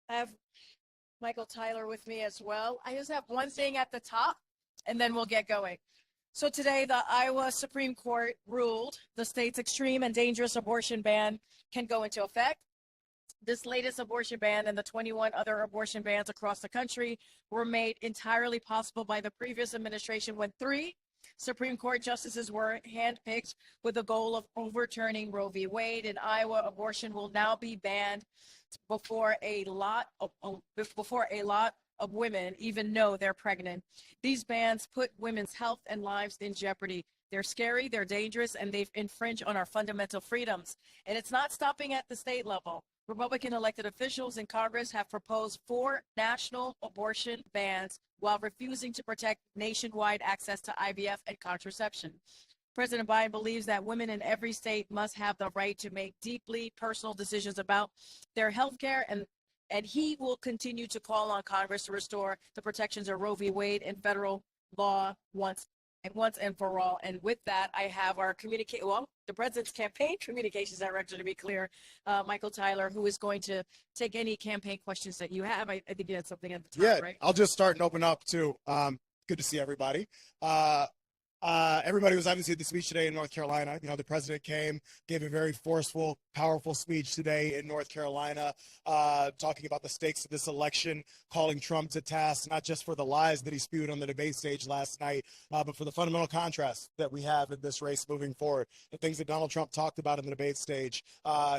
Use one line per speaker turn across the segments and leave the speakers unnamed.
I have Michael Tyler with me as well. I just have one thing at the top, and then we'll get going. So today, the Iowa Supreme Court ruled the state's extreme and dangerous abortion ban can go into effect. This latest abortion ban and the 21 other abortion bans across the country were made entirely possible by the previous administration when three Supreme Court justices were handpicked with the goal of overturning Roe v. Wade. In Iowa, abortion will now be banned before a lot of women even know they're pregnant. These bans put women's health and lives in jeopardy. They're scary, they're dangerous, and they infringe on our fundamental freedoms. And it's not stopping at the state level. Republican elected officials in Congress have proposed 4 national abortion bans while refusing to protect nationwide access to IVF and contraception. President Biden believes that women in every state must have the right to make deeply personal decisions about their health care, and he will continue to call on Congress to restore the protections of Roe v. Wade in federal law once and for all. And with that, I have our the president's campaign communications director, to be clear, Michael Tyler, who is going to take any campaign questions that you have. I think you had something at the top,
Yeah,
right?
I'll just start and open up too. Good to see everybody. Everybody was obviously at the speech today in North Carolina. You know, the president came, gave a very forceful, powerful speech today in North Carolina, talking about the stakes of this election, calling Trump to task, not just for the lies that he spewed on the debate stage last night, but for the fundamental contrast that we have in this race moving forward. The things that Donald Trump talked about in the debate stage,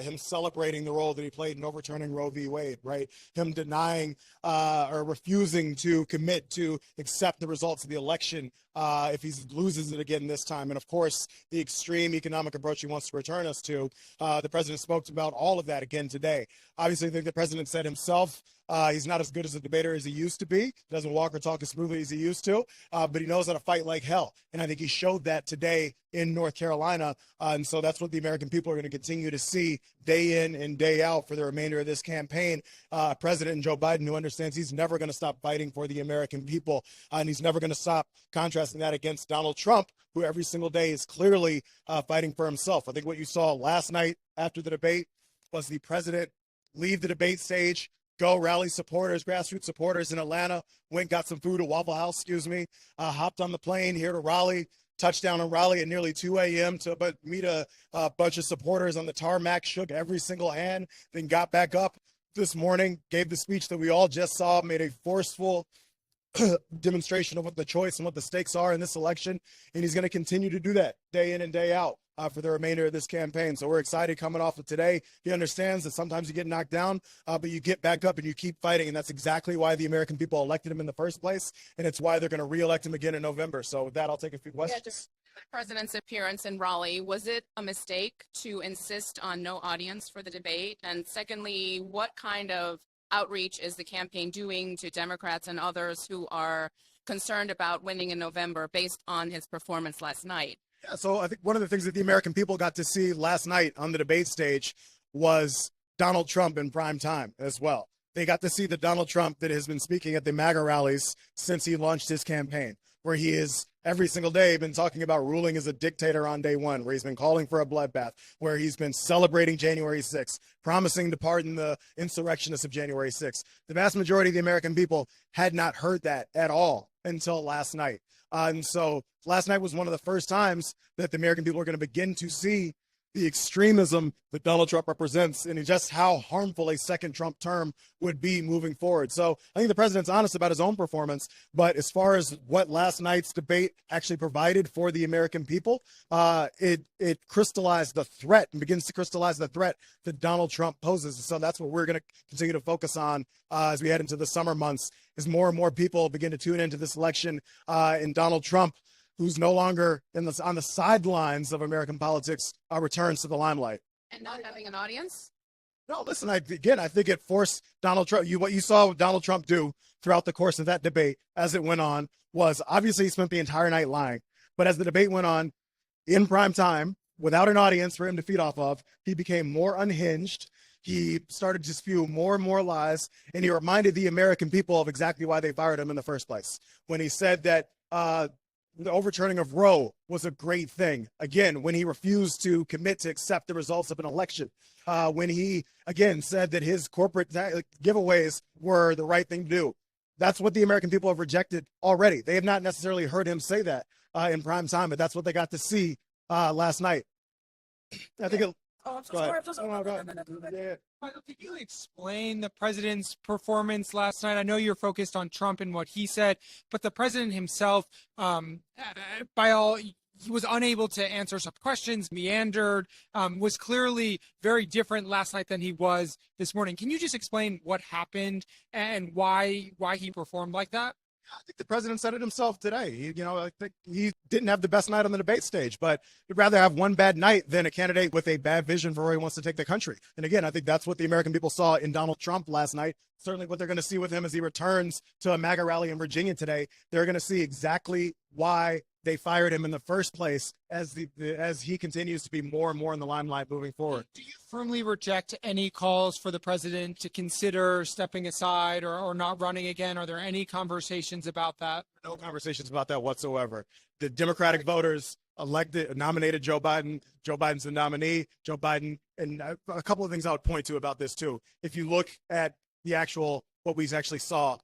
him celebrating the role that he played in overturning Roe v. Wade, right? Him denying or refusing to commit to accept the results of the election if he loses it again this time. And of course, the extreme economic approach he wants to return us to. The president spoke about all of that again today. Obviously, I think the president said himself, he's not as good as a debater as he used to be. Doesn't walk or talk as smoothly as he used to, but he knows how to fight like hell. And I think he showed that today in North Carolina. And so that's what the American people are going to continue to see day in and day out for the remainder of this campaign. President Joe Biden, who understands he's never going to stop fighting for the American people, and he's never going to stop contrasting that against Donald Trump, who every single day is clearly fighting for himself. I think what you saw last night after the debate was the president leave the debate stage, go rally supporters, grassroots supporters in Atlanta, went, got some food at Waffle House, hopped on the plane here to Raleigh, touchdown in Raleigh at nearly 2 a.m. to meet a bunch of supporters on the tarmac, shook every single hand, then got back up this morning, gave the speech that we all just saw, made a forceful demonstration of what the choice and what the stakes are in this election. And he's going to continue to do that day in and day out for the remainder of this campaign. So we're excited coming off of today. He understands that sometimes you get knocked down, but you get back up and you keep fighting. And that's exactly why the American people elected him in the first place. And it's why they're going to reelect him again in November. So with that, I'll take a few questions.
Yeah, the president's appearance in Raleigh, was it a mistake to insist on no audience for the debate? And secondly, what kind of outreach is the campaign doing to Democrats and others who are concerned about winning in November based on his performance last night?
Yeah, so I think one of the things that the American people got to see last night on the debate stage was Donald Trump in prime time as well. They got to see the Donald Trump that has been speaking at the MAGA rallies since he launched his campaign, where he is every single day been talking about ruling as a dictator on day one, where he's been calling for a bloodbath, where he's been celebrating January 6th, promising to pardon the insurrectionists of January 6th. The vast majority of the American people had not heard that at all until last night. And so last night was one of the first times that the American people are going to begin to see the extremism that Donald Trump represents and just how harmful a second Trump term would be moving forward. So I think the president's honest about his own performance, but as far as what last night's debate actually provided for the American people, it crystallized the threat and begins to crystallize the threat that Donald Trump poses. So that's what we're going to continue to focus on as we head into the summer months, as more and more people begin to tune into this election and Donald Trump, who's no longer on the sidelines of American politics, returns to the limelight.
And not having an audience?
No, listen, I think it forced Donald Trump. What you saw Donald Trump do throughout the course of that debate as it went on was obviously he spent the entire night lying. But as the debate went on in prime time, without an audience for him to feed off of, he became more unhinged. He started to spew more and more lies, and he reminded the American people of exactly why they fired him in the first place. When he said that The overturning of Roe was a great thing. Again, when he refused to commit to accept the results of an election, when he, again, said that his corporate giveaways were the right thing to do. That's what the American people have rejected already. They have not necessarily heard him say that in prime time, but that's what they got to see last night. I think it,
Oh, I'm so
Go ahead.
sorry. I'm so sorry.
No, go ahead. Yeah.
Michael, could you explain the president's performance last night? I know you're focused on Trump and what he said, but the president himself, he was unable to answer some questions, meandered, was clearly very different last night than he was this morning. Can you just explain what happened and why he performed like that?
I think the president said it himself today. I think he didn't have the best night on the debate stage, but he'd rather have one bad night than a candidate with a bad vision for where he wants to take the country. And again, I think that's what the American people saw in Donald Trump last night. Certainly what they're going to see with him as he returns to a MAGA rally in Virginia today. They're going to see exactly why they fired him in the first place as he continues to be more and more in the limelight moving forward.
Do you firmly reject any calls for the president to consider stepping aside or not running again? Are there any conversations about that?
No conversations about that whatsoever. The Democratic voters nominated Joe Biden. Joe Biden's the nominee. Joe Biden, and a couple of things I would point to about this too. If you look at what we actually saw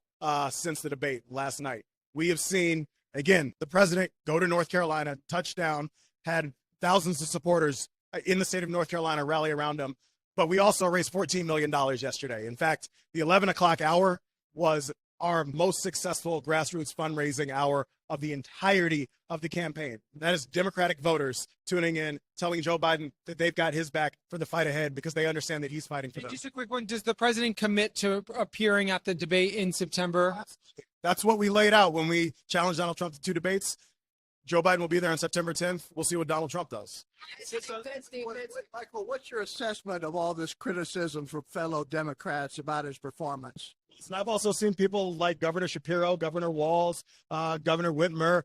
since the debate last night, we have seen, again, the president go to North Carolina, touchdown, had thousands of supporters in the state of North Carolina rally around him. But we also raised $14 million yesterday. In fact, the 11 o'clock hour was our most successful grassroots fundraising hour of the entirety of the campaign. That is Democratic voters tuning in, telling Joe Biden that they've got his back for the fight ahead because they understand that he's fighting for them.
Just a quick one. Does the president commit to appearing at the debate in September?
That's what we laid out when we challenged Donald Trump to 2 debates. Joe Biden will be there on September 10th. We'll see what Donald Trump does.
Michael, what's your assessment of all this criticism from fellow Democrats about his performance?
And I've also seen people like Governor Shapiro, Governor Walz, Governor Whitmer,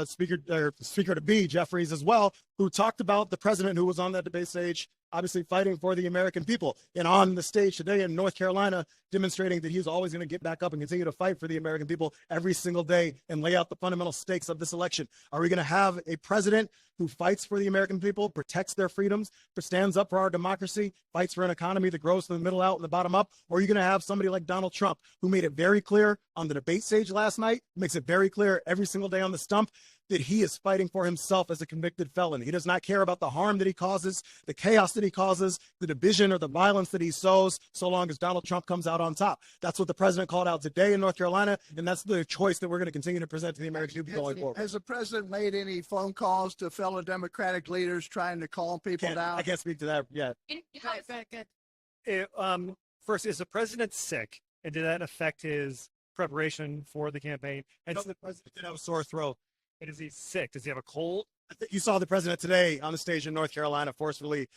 Speaker to be Jeffries as well, who talked about the president who was on that debate stage, obviously fighting for the American people, and on the stage today in North Carolina, demonstrating that he's always going to get back up and continue to fight for the American people every single day and lay out the fundamental stakes of this election. Are we going to have a president who fights for the American people, protects their freedoms, stands up for our democracy, fights for an economy that grows from the middle out and the bottom up? Or are you going to have somebody like Donald Trump, who made it very clear on the debate stage last night, makes it very clear every single day on the stump, that he is fighting for himself as a convicted felon? He does not care about the harm that he causes, the chaos that he causes, the division or the violence that he sows, so long as Donald Trump comes out on top. That's what the president called out today in North Carolina, and that's the choice that we're going to continue to present to the American people going forward.
Has the president made any phone calls to fellow Democratic leaders trying to calm people down?
I can't speak to that yet.
First, is the president sick, and did that affect his preparation for the campaign? And
No, the president did have a sore throat.
and is he sick? Does he have a cold?
I think you saw the president today on the stage in North Carolina forcefully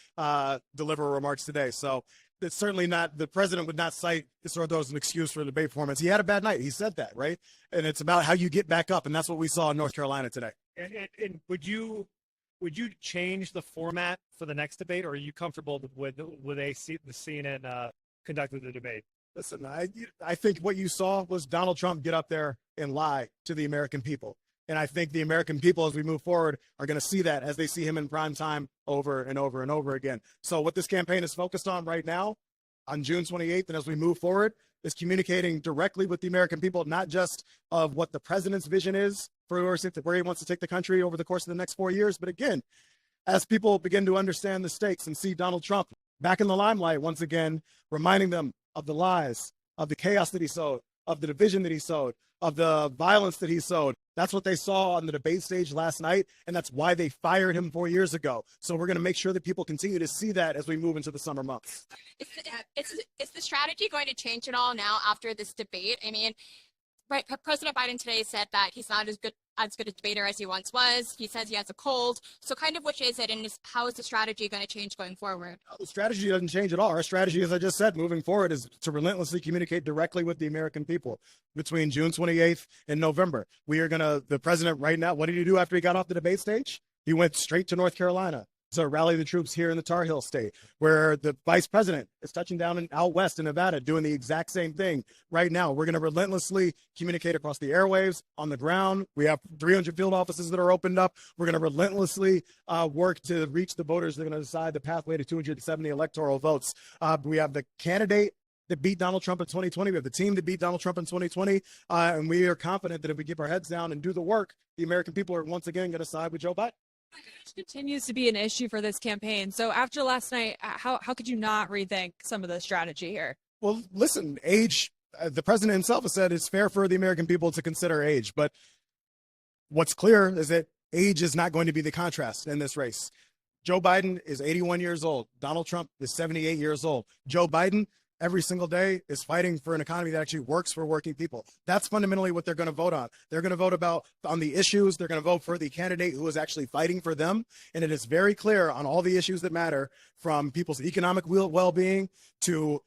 deliver remarks today. So it's certainly not, the president would not cite the sore throat as an excuse for the debate performance. He had a bad night. He said that, right? And it's about how you get back up. And that's what we saw in North Carolina today.
And would you change the format for the next debate, or are you comfortable with the CNN conducted the debate?
Listen, I think what you saw was Donald Trump get up there and lie to the American people. And I think the American people, as we move forward, are going to see that as they see him in prime time over and over and over again. So what this campaign is focused on right now, on June 28th, and as we move forward, is communicating directly with the American people, not just of what the president's vision is for where he wants to take the country over the course of the next 4 years. But again, as people begin to understand the stakes and see Donald Trump back in the limelight once again, reminding them of the lies, of the chaos that he sowed, of the division that he sowed, of the violence that he sowed. That's what they saw on the debate stage last night, and that's why they fired him 4 years ago. So we're going to make sure that people continue to see that as we move into the summer months.
Is the strategy going to change at all now after this debate? I mean, right, President Biden today said that he's not as good a debater as he once was. He says he has a cold. So kind of which is it, and how is the strategy going to change going forward?
The strategy doesn't change at all. Our strategy, as I just said, moving forward is to relentlessly communicate directly with the American people between June 28th and November. We are going to, the president right now, what did he do after he got off the debate stage? He went straight to North Carolina. to rally the troops here in the Tar Heel state, where the vice president is touching down out west in Nevada, doing the exact same thing right now. We're going to relentlessly communicate across the airwaves, on the ground. We have 300 field offices that are opened up. We're going to relentlessly work to reach the voters that are going to decide the pathway to 270 electoral votes. We have the candidate that beat Donald Trump in 2020. We have the team that beat Donald Trump in 2020. And we are confident that if we keep our heads down and do the work, the American people are once again going to side with Joe Biden.
Continues to be an issue for this campaign. So after last night, how could you not rethink some of the strategy here?
Well, listen, age, the president himself has said it's fair for the American people to consider age. But what's clear is that age is not going to be the contrast in this race. Joe Biden is 81 years old. Donald Trump is 78 years old. Joe Biden, every single day, is fighting for an economy that actually works for working people. That's fundamentally what they're going to vote on. They're going to vote on the issues. They're going to vote for the candidate who is actually fighting for them. And it is very clear on all the issues that matter, from people's economic well-being to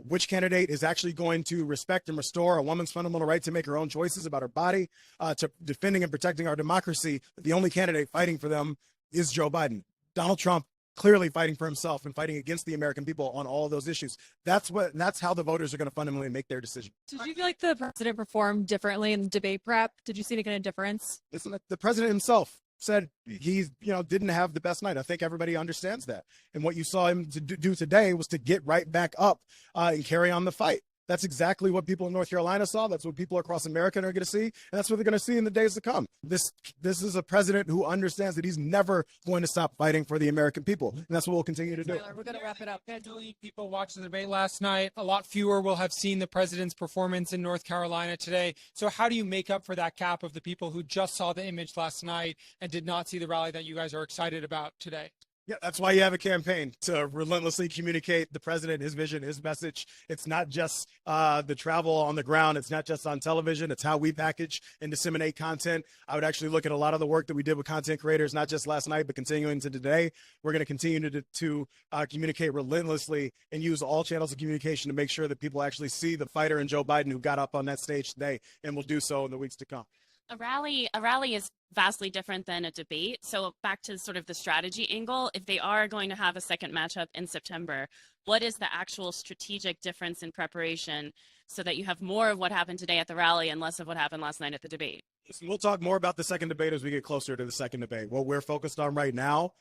which candidate is actually going to respect and restore a woman's fundamental right to make her own choices about her body, to defending and protecting our democracy. The only candidate fighting for them is Joe Biden. Donald Trump clearly fighting for himself and fighting against the American people on all of those issues. That's how the voters are going to fundamentally make their decision.
Did you feel like the president performed differently in the debate prep? Did you see any kind of difference?
Listen, the president himself said he didn't have the best night. I think everybody understands that. And what you saw him to do today was to get right back up and carry on the fight. That's exactly what people in North Carolina saw. That's what people across America are going to see. And that's what they're going to see in the days to come. This is a president who understands that he's never going to stop fighting for the American people. And that's what we'll continue to do.
Tyler, we're going to wrap it up.
10 million people watched the debate last night. A lot fewer will have seen the president's performance in North Carolina today. So how do you make up for that gap of the people who just saw the image last night and did not see the rally that you guys are excited about today?
Yeah, that's why you have a campaign, to relentlessly communicate the president, his vision, his message. It's not just the travel on the ground. It's not just on television. It's how we package and disseminate content. I would actually look at a lot of the work that we did with content creators, not just last night, but continuing to today. We're going to continue to communicate relentlessly and use all channels of communication to make sure that people actually see the fighter in Joe Biden who got up on that stage today, and will do so in the weeks to come.
A rally is vastly different than a debate. So back to sort of the strategy angle, if they are going to have a second matchup in September, what is the actual strategic difference in preparation so that you have more of what happened today at the rally and less of what happened last night at the debate?
We'll talk more about the second debate as we get closer to the second debate. What we're focused on right now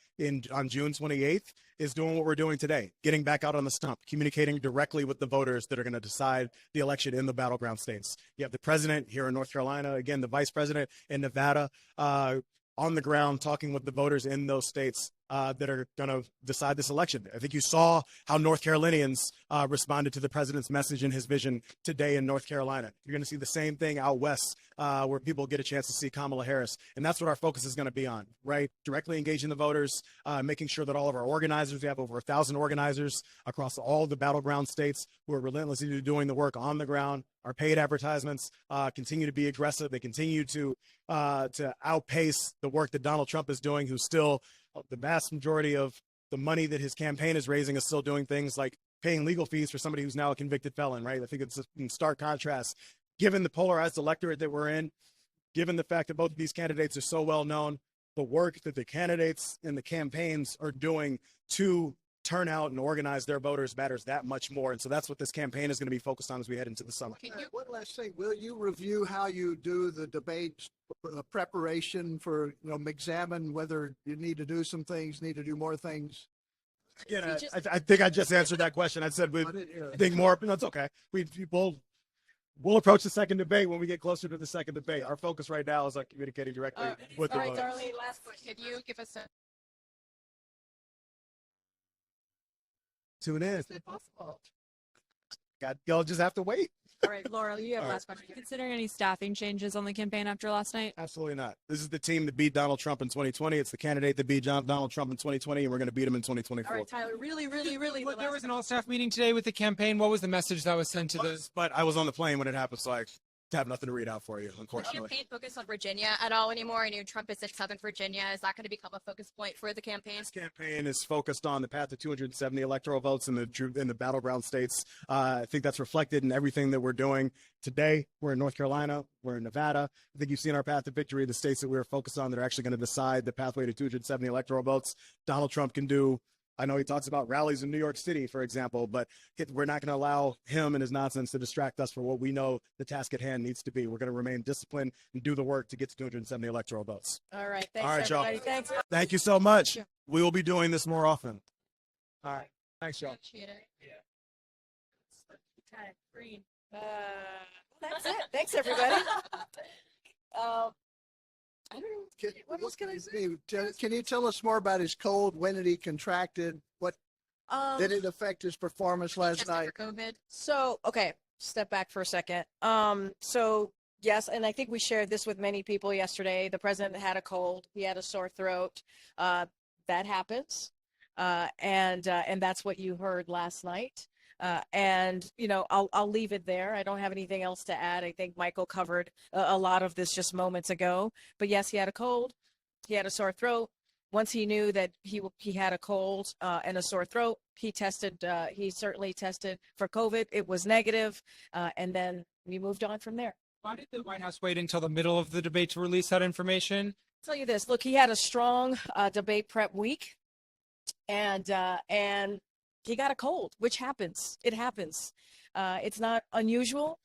on June 28th is doing what we're doing today, getting back out on the stump, communicating directly with the voters that are going to decide the election in the battleground states. You have the president here in North Carolina, again, the vice president in Nevada, on the ground talking with the voters in those states that are going to decide this election. I think you saw how North Carolinians responded to the president's message and his vision today in North Carolina. You're going to see the same thing out west where people get a chance to see Kamala Harris. And that's what our focus is going to be on, right? Directly engaging the voters, making sure that all of our organizers, we have over 1,000 organizers across all the battleground states who are relentlessly doing the work on the ground. Our paid advertisements continue to be aggressive. They continue to outpace the work that Donald Trump is doing, who's still the vast majority of the money that his campaign is raising is still doing things like paying legal fees for somebody who's now a convicted felon, right? I think it's in stark contrast, given the polarized electorate that we're in, given the fact that both of these candidates are so well known, the work that the candidates and the campaigns are doing to turn out and organize their voters matters that much more. And so that's what this campaign is going to be focused on as we head into the summer.
One last thing, will you review how you do the debate preparation for, examine whether you need to do some things, need to do more things?
Again, I think I just answered that question. I said we think more. That's okay. We'll approach the second debate when we get closer to the second debate. Our focus right now is on communicating directly with the voters.
Darlene, last question. Can you give us a
Tune in.
Is it possible?
Y'all just have to wait.
All right, Laura, you have
All right.
last question.
Considering any staffing changes on the campaign after last night?
Absolutely not. This is the team that beat Donald Trump in 2020. It's the candidate that beat Donald Trump in 2020, and we're going to beat him in 2024.
All right, Tyler, really,
Well, there was an all-staff meeting today with the campaign. What was the message that was sent to the?
But I was on the plane when it happened, so have nothing to read out for you,
The
unfortunately.
campaign focus on Virginia at all anymore? I know Trump is in Southern Virginia. Is that going to become a focus point for the campaign?
This campaign is focused on the path to 270 electoral votes in the battleground states. I think that's reflected in everything that we're doing today. We're in North Carolina. We're in Nevada. I think you've seen our path to victory. The states that we're focused on that are actually going to decide the pathway to 270 electoral votes. Donald Trump can do. I know he talks about rallies in New York City, for example, but we're not going to allow him and his nonsense to distract us from what we know the task at hand needs to be. We're going to remain disciplined and do the work to get to 270 electoral votes.
All right. Thanks,
All right, y'all.
everybody. Thanks.
Thank you so much. We will be doing this more often.
All right. Thanks, y'all.
Appreciate it.
Okay, Karine. That's it. Thanks, everybody. I don't know. What else can I say?
Can you tell us more about his cold? When did he contract it? What did it affect his performance last
Tested
night?
for COVID.
So, okay, step back for a second. So yes, and I think we shared this with many people yesterday. The president had a cold. He had a sore throat. That happens. And that's what you heard last night. And you know, I'll leave it there. I don't have anything else to add. I think Michael covered a lot of this just moments ago. But yes, he had a cold. He had a sore throat. Once he knew that he had a cold and a sore throat, he tested. He certainly tested for COVID. It was negative, and then we moved on from there.
Why did the White House wait until the middle of the debate to release that information?
I'll tell you this. Look, he had a strong debate prep week, and he got a cold, which happens. It happens. It's not unusual.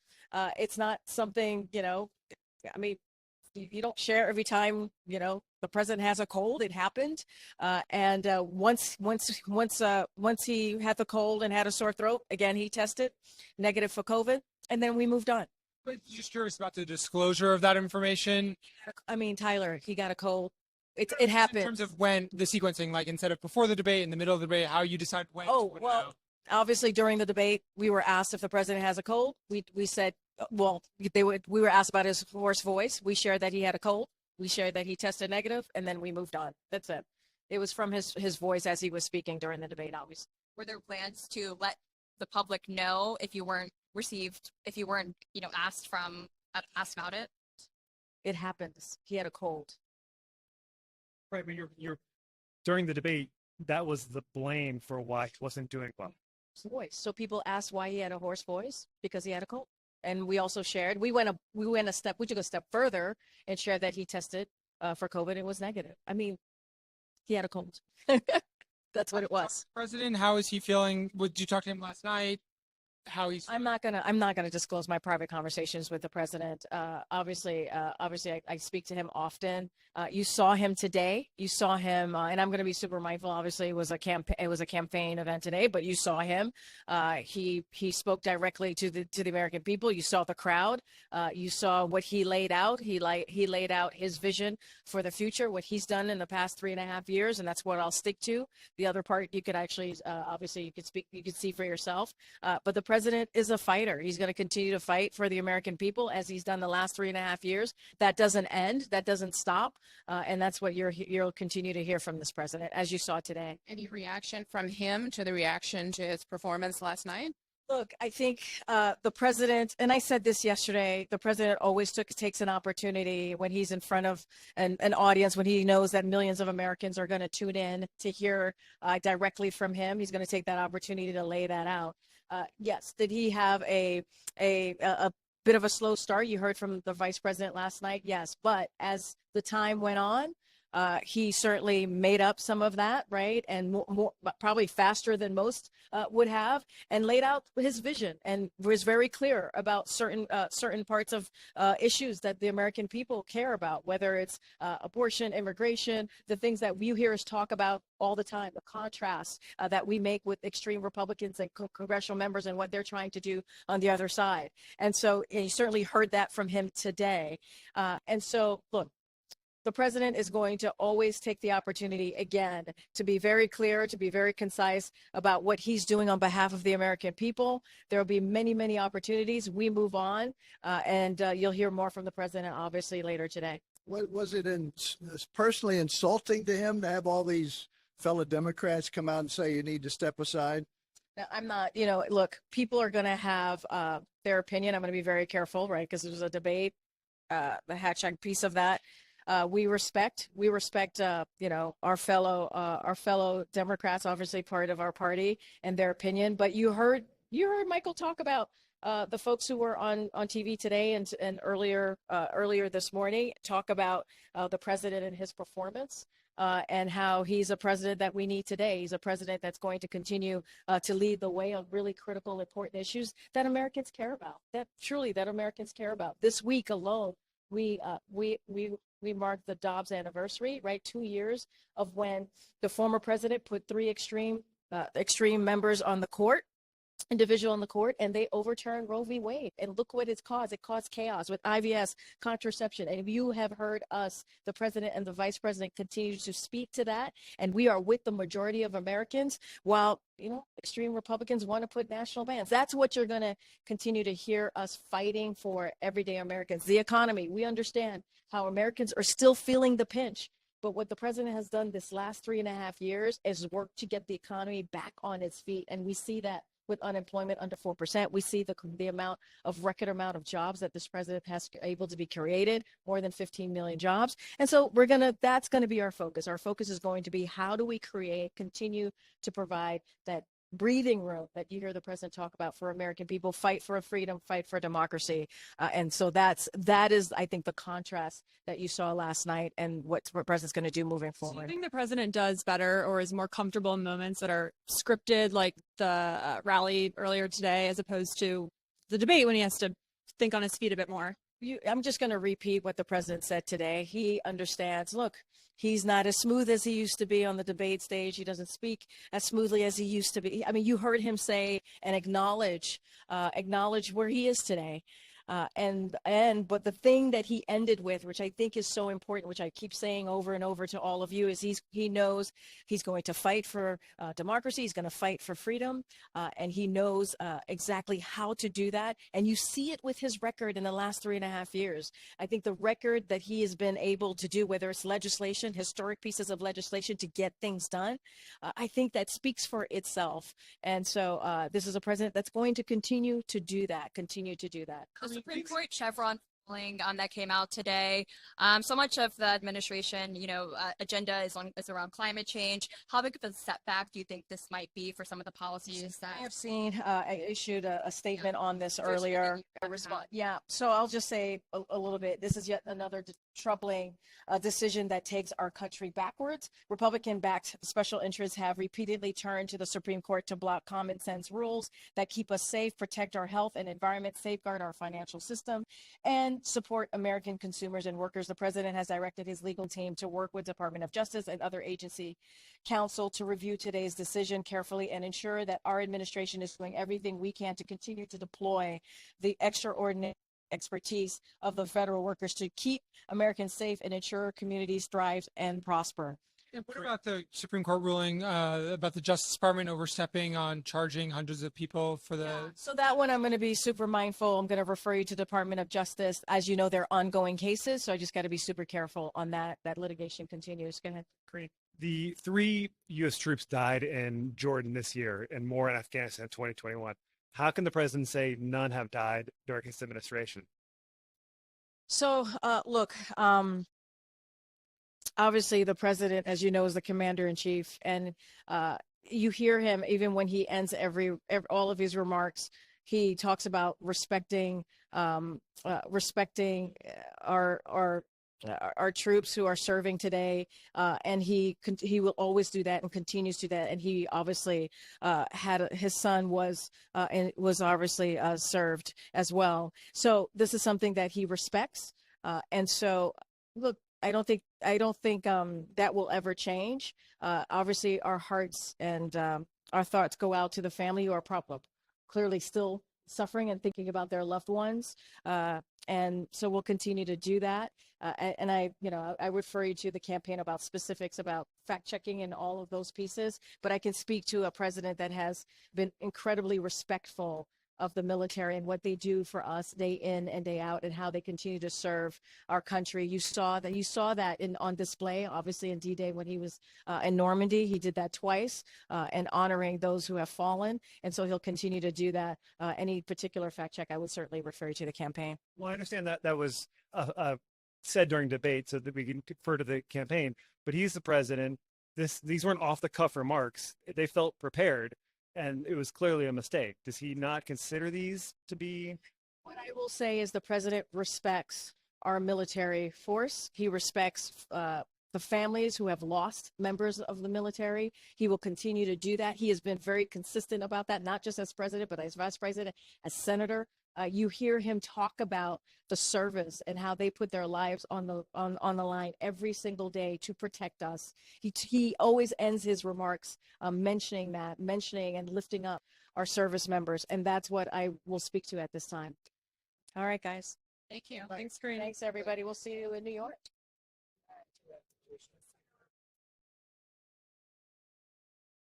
It's not something, you know, I mean, you don't share every time, you know, the president has a cold. It happened. And once he had the cold and had a sore throat, again, he tested negative for COVID, and then we moved on.
But just curious about the disclosure of that information.
I mean, Tyler, he got a cold. It
In
happened.
terms of when the sequencing, like instead of before the debate, in the middle of the debate, how you decide when. to
Oh,
put it
well,
out.
obviously during the debate, we were asked if the president has a cold. We said, well, we were asked about his hoarse voice. We shared that he had a cold. We shared that he tested negative, and then we moved on. That's it. It was from his voice as he was speaking during the debate, obviously.
Were there plans to let the public know if you weren't you know, asked about it?
It happens. He had a cold.
Right, but you're during the debate, that was the blame for why he wasn't doing well.
Voice. So people asked why he had a hoarse voice because he had a cold. And we also shared. We took a step further and shared that he tested for COVID and was negative. I mean, he had a cold. That's what it was.
President, how is he feeling? Did you talk to him last night? How he's?
I'm not gonna disclose my private conversations with the president. Obviously, I speak to him often. You saw him today. You saw him, and I'm gonna be super mindful. Obviously, it was a campaign event today, but you saw him. He spoke directly to the American people. You saw the crowd. You saw what he laid out. He laid out his vision for the future, what he's done in the past 3.5 years, and that's what I'll stick to. The other part you could actually, obviously, you could see for yourself. But the president is a fighter. He's going to continue to fight for the American people as he's done the last 3.5 years. That doesn't end. That doesn't stop. And that's what you'll continue to hear from this president, as you saw today.
Any reaction from him to the reaction to his performance last night?
Look, I think the president, and I said this yesterday, the president always takes an opportunity when he's in front of an audience, when he knows that millions of Americans are going to tune in to hear directly from him. He's going to take that opportunity to lay that out. Yes, did he have a bit of a slow start? You heard from the vice president last night. Yes, but as the time went on, he certainly made up some of that, right? And more, probably faster than most would have, and laid out his vision and was very clear about certain parts of issues that the American people care about, whether it's abortion, immigration, the things that you hear us talk about all the time, the contrast that we make with extreme Republicans and congressional members and what they're trying to do on the other side. And so you certainly heard that from him today. And so, look, the president is going to always take the opportunity again to be very clear, to be very concise about what he's doing on behalf of the American people. There will be many, many opportunities. We move on, and you'll hear more from the president, obviously, later today.
Was it personally insulting to him to have all these fellow Democrats come out and say you need to step aside?
Now, I'm not, look, people are going to have their opinion. I'm going to be very careful, right? Because there's a debate, the hashtag piece of that. We respect, our fellow Democrats, obviously part of our party and their opinion. But you heard Michael talk about the folks who were on TV today and earlier this morning talk about the president and his performance. And how he's a president that we need today. He's a president that's going to continue to lead the way on really critical, important issues that Americans care about. That Americans care about. This week alone, we marked the Dobbs anniversary, right? 2 years of when the former president put three extreme members on the court. Individual on the court, and they overturned Roe v. Wade. And look what it's caused. It caused chaos with IVS, contraception. And if you have heard us, the president and the vice president, continue to speak to that, and we are with the majority of Americans, while extreme Republicans want to put national bans. That's what you're going to continue to hear us fighting for, everyday Americans. The economy, we understand how Americans are still feeling the pinch. But what the president has done this last 3.5 years is work to get the economy back on its feet. And we see that with unemployment under 4%. We see the record amount of jobs that this president has able to be created, more than 15 million jobs. And so that's going to be our focus. Our focus is going to be, how do we continue to provide that breathing room that you hear the president talk about for American people, fight for freedom, fight for democracy. And so that is, I think, the contrast that you saw last night and what the president's going to do moving forward.
Do you think the president does better or is more comfortable in moments that are scripted, like the rally earlier today, as opposed to the debate when he has to think on his feet a bit more?
I'm just going to repeat what the president said today. He understands, look, he's not as smooth as he used to be on the debate stage. He doesn't speak as smoothly as he used to be. I mean, you heard him say and acknowledge where he is today. But the thing that he ended with, which I think is so important, which I keep saying over and over to all of you, is he knows he's going to fight for democracy. He's going to fight for freedom. And he knows exactly how to do that. And you see it with his record in the last 3.5 years. I think the record that he has been able to do, whether it's legislation, historic pieces of legislation to get things done, I think that speaks for itself. And so this is a president that's going to continue to do that.
The Supreme Court Chevron ruling that came out today. So much of the administration, agenda is around climate change. How big of a setback do you think this might be for some of the policies that
I have seen? I issued a statement on this earlier. Yeah. So I'll just say a little bit. This is yet another troubling decision that takes our country backwards. Republican-backed special interests have repeatedly turned to the Supreme Court to block common sense rules that keep us safe, protect our health and environment, safeguard our financial system, and support American consumers and workers. The president has directed his legal team to work with Department of Justice and other agency counsel to review today's decision carefully and ensure that our administration is doing everything we can to continue to deploy the extraordinary expertise of the federal workers to keep Americans safe and ensure communities thrive and prosper.
And what about the Supreme Court ruling about the Justice Department overstepping on charging hundreds of people for the...
Yeah. So that one, I'm going to be super mindful. I'm going to refer you to Department of Justice. As you know, they're ongoing cases, so I just got to be super careful on that. That litigation continues. Go ahead.
Karine, the 3 U.S. troops died in Jordan this year and more in Afghanistan in 2021. How can the president say none have died during his administration?
So, look, obviously the president, as you know, is the commander in chief, and you hear him even when he ends all of his remarks. He talks about respecting our troops who are serving today, and he will always do that and continues to do that. And he obviously his son was obviously served as well. So this is something that he respects. And so, look, I don't think that will ever change. Obviously, our hearts and our thoughts go out to the family who are clearly still suffering and thinking about their loved ones. And so we'll continue to do that. And I refer you to the campaign about specifics about fact checking and all of those pieces. But I can speak to a president that has been incredibly respectful of the military and what they do for us day in and day out, and how they continue to serve our country. You saw that on display, obviously in D-Day when he was in Normandy. He did that twice, and honoring those who have fallen. And so he'll continue to do that. Any particular fact check, I would certainly refer you to the campaign.
Well, I understand that was said during debate so that we can defer to the campaign, but he's the president. These weren't off the cuff remarks. They felt prepared, and it was clearly a mistake. Does he not consider these to be?
What I will say is the president respects our military force. He respects the families who have lost members of the military. He will continue to do that. He has been very consistent about that, not just as president, but as vice president, as senator. You hear him talk about the service and how they put their lives on the line every single day to protect us. He always ends his remarks mentioning and lifting up our service members, and that's what I will speak to at this time. All right, guys.
Thank you. Thanks, Karine.
Thanks, everybody. We'll see you in New York.